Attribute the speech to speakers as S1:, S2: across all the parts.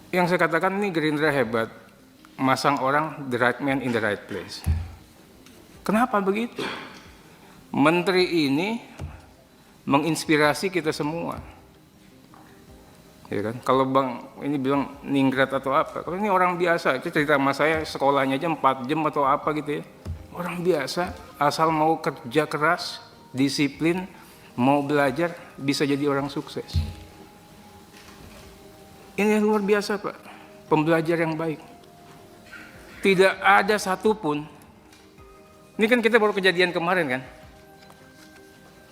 S1: Yang saya katakan ini Gerindra hebat, masang orang the right man in the right place. Kenapa begitu? Menteri ini menginspirasi kita semua. Ya kan? Kalau Bang ini bilang ningrat atau apa, kalau ini orang biasa, itu cerita sama saya sekolahnya aja 4 jam atau apa gitu ya. Orang biasa, asal mau kerja keras, disiplin, mau belajar, bisa jadi orang sukses. Ini luar biasa Pak, pembelajar yang baik. Tidak ada satupun, ini kan kita baru kejadian kemarin kan,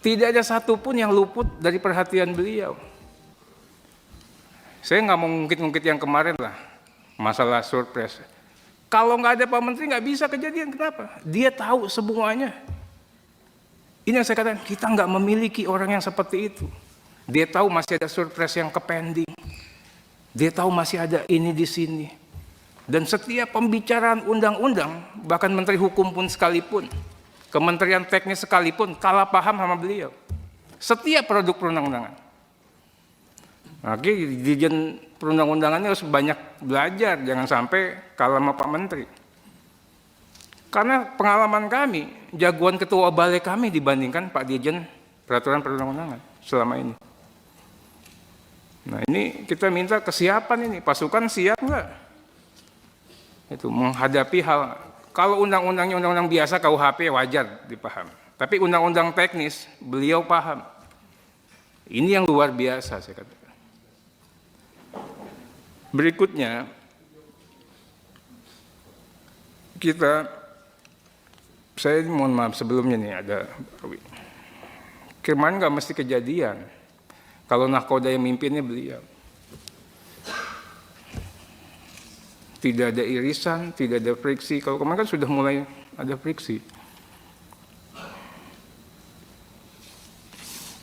S1: tidak ada satupun yang luput dari perhatian beliau. Saya nggak mau ngungkit-ngungkit yang kemarin lah, masalah surprise. Kalau nggak ada Pak Menteri nggak bisa kejadian, kenapa? Dia tahu semuanya. Ini yang saya katakan, kita nggak memiliki orang yang seperti itu. Dia tahu masih ada surprise yang kepending. Dia tahu masih ada ini di sini. Dan setiap pembicaraan undang-undang, bahkan Menteri Hukum pun sekalipun, Kementerian Teknis sekalipun, kalah paham sama beliau. Setiap produk perundang-undangan. Oke, Dirjen perundang-undangannya harus banyak belajar, jangan sampai kalah sama Pak Menteri. Karena pengalaman kami, jagoan ketua balik kami dibandingkan Pak Dirjen peraturan perundang-undangan selama ini. Nah ini kita minta kesiapan ini, pasukan siap nggak? Itu menghadapi hal, kalau undang-undangnya undang-undang biasa KUHP wajar dipaham. Tapi undang-undang teknis beliau paham. Ini yang luar biasa saya katakan. Berikutnya, saya mohon maaf sebelumnya nih ada, kemarin nggak mesti kejadian. Kalau nahkoda yang mimpinnya beliau. Tidak ada irisan, tidak ada friksi. Kalau kemarin kan sudah mulai ada friksi.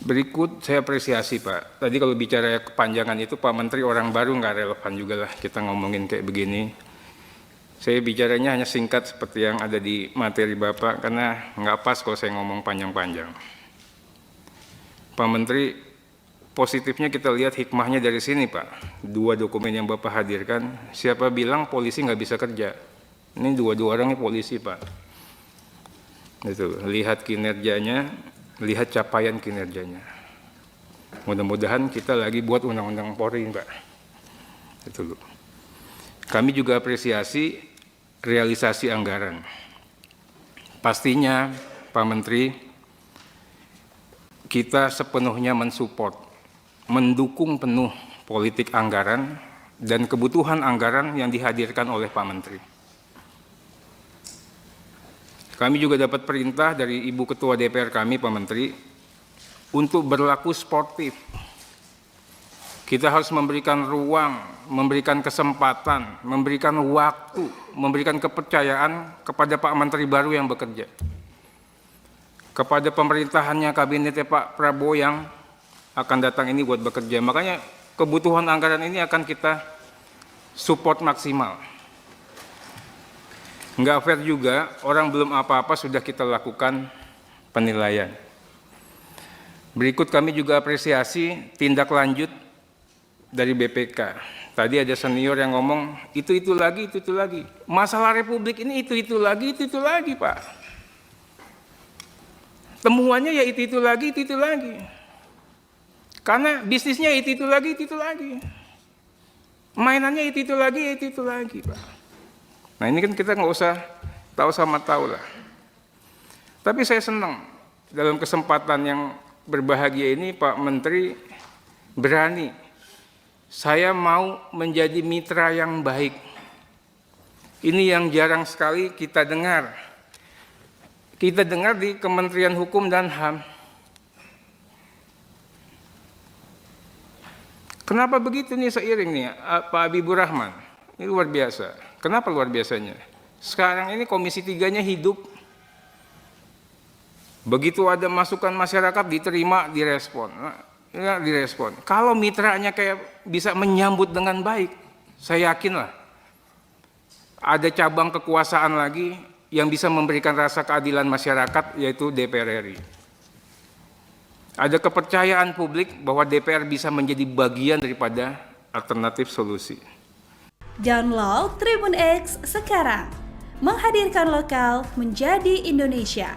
S1: Berikut saya apresiasi Pak. Tadi kalau bicara kepanjangan itu Pak Menteri orang baru nggak relevan juga lah kita ngomongin kayak begini. Saya bicaranya hanya singkat seperti yang ada di materi Bapak karena nggak pas kalau saya ngomong panjang-panjang. Pak Menteri, positifnya kita lihat hikmahnya dari sini Pak. 2 dokumen yang Bapak hadirkan, siapa bilang polisi nggak bisa kerja? Ini dua orangnya polisi Pak. Itu, lihat kinerjanya, lihat capaian kinerjanya. Mudah-mudahan kita lagi buat undang-undang Polri Pak. Itu loh. Kami juga apresiasi realisasi anggaran. Pastinya Pak Menteri, kita sepenuhnya mensupport, mendukung penuh politik anggaran dan kebutuhan anggaran yang dihadirkan oleh Pak Menteri. Kami juga dapat perintah dari Ibu Ketua DPR kami, Pak Menteri, untuk berlaku sportif. Kita harus memberikan ruang, memberikan kesempatan, memberikan waktu, memberikan kepercayaan kepada Pak Menteri baru yang bekerja. Kepada pemerintahannya, kabinetnya Pak Prabowo yang akan datang ini buat bekerja. Makanya kebutuhan anggaran ini akan kita support maksimal. Nggak fair juga, orang belum apa-apa sudah kita lakukan penilaian. Berikut kami juga apresiasi tindak lanjut dari BPK. Tadi ada senior yang ngomong, itu lagi, itu lagi. Masalah Republik ini itu lagi, itu lagi Pak. Temuannya ya itu lagi, itu lagi. Karena bisnisnya itu lagi, itu lagi. Mainannya itu lagi, itu lagi Pak. Nah ini kan kita nggak usah tahu sama tahu lah. Tapi saya senang dalam kesempatan yang berbahagia ini Pak Menteri berani. Saya mau menjadi mitra yang baik. Ini yang jarang sekali kita dengar. Kita dengar di Kementerian Hukum dan HAM. Kenapa begitu nih seiring nih Pak Habibur Rahman? Ini luar biasa. Kenapa luar biasanya? Sekarang ini Komisi 3-nya hidup. Begitu ada masukan masyarakat diterima, direspon. Ya, direspon. Kalau mitranya kayak bisa menyambut dengan baik, saya yakinlah ada cabang kekuasaan lagi yang bisa memberikan rasa keadilan masyarakat, yaitu DPR RI. Ada kepercayaan publik bahwa DPR bisa menjadi bagian daripada alternatif solusi.
S2: Download Tribun X sekarang. Menghadirkan lokal menjadi Indonesia.